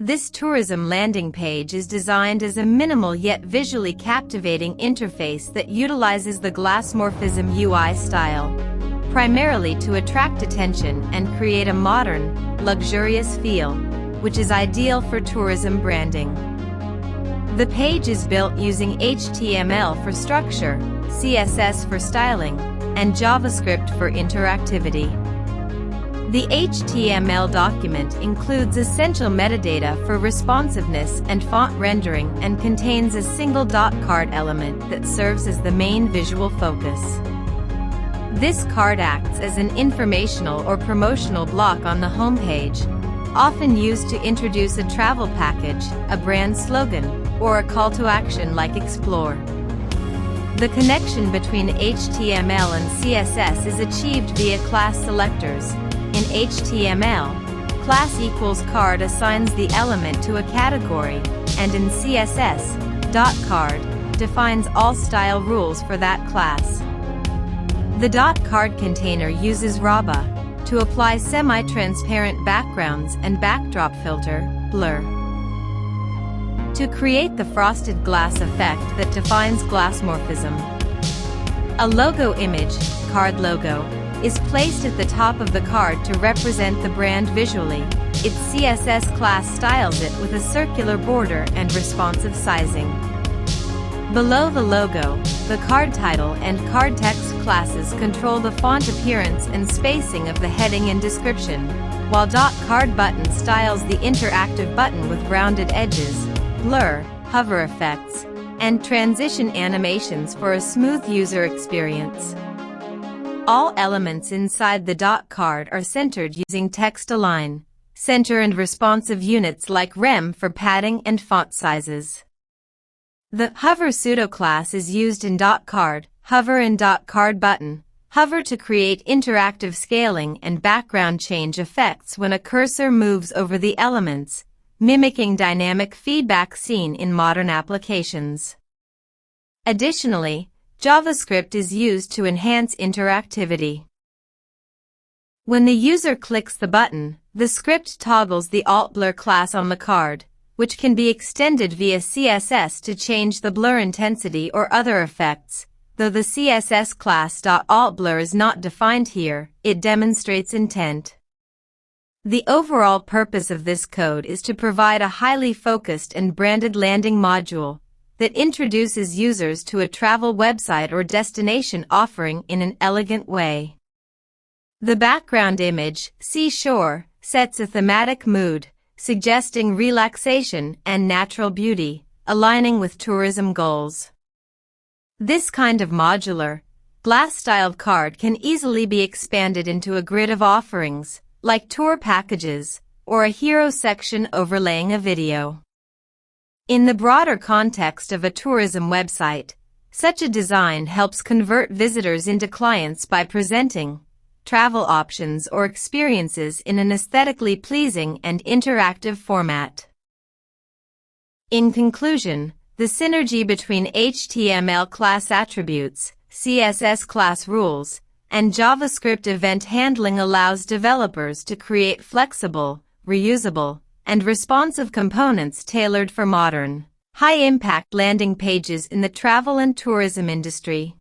This tourism landing page is designed as a minimal yet visually captivating interface that utilizes the Glassmorphism UI style, primarily to attract attention and create a modern, luxurious feel, which is ideal for tourism branding. The page is built using HTML for structure, CSS for styling, and JavaScript for interactivity. The HTML document includes essential metadata for responsiveness and font rendering and contains a single card element that serves as the main visual focus. This card acts as an informational or promotional block on the homepage, often used to introduce a travel package, a brand slogan, or a call to action like Explore. The connection between HTML and CSS is achieved via class selectors. In HTML, class equals card assigns the element to a category, and in CSS, .card defines all style rules for that class. The .card container uses Raba to apply semi-transparent backgrounds and backdrop filter, blur, to create the frosted glass effect that defines Glassmorphism. A logo image, card logo, is placed at the top of the card to represent the brand visually. Its CSS class styles it with a circular border and responsive sizing. Below the logo, the card title and card text classes control the font appearance and spacing of the heading and description, while .card button styles the interactive button with rounded edges, blur, hover effects, and transition animations for a smooth user experience. All elements inside the card are centered using text-align, center and responsive units like rem for padding and font sizes. The hover pseudo-class is used in .card, hover and .card button, hover to create interactive scaling and background change effects when a cursor moves over the elements, mimicking dynamic feedback seen in modern applications. Additionally, JavaScript is used to enhance interactivity. When the user clicks the button, the script toggles the Alt-Blur class on the card, which can be extended via CSS to change the blur intensity or other effects. Though the CSS class .AltBlur is not defined here, it demonstrates intent. The overall purpose of this code is to provide a highly focused and branded landing module that introduces users to a travel website or destination offering in an elegant way. The background image, seashore, sets a thematic mood, suggesting relaxation and natural beauty, aligning with tourism goals. This kind of modular, glass-styled card can easily be expanded into a grid of offerings, like tour packages, or a hero section overlaying a video. In the broader context of a tourism website, such a design helps convert visitors into clients by presenting travel options or experiences in an aesthetically pleasing and interactive format. In conclusion, the synergy between HTML class attributes, CSS class rules, and JavaScript event handling allows developers to create flexible, reusable, and responsive components tailored for modern, high-impact landing pages in the travel and tourism industry.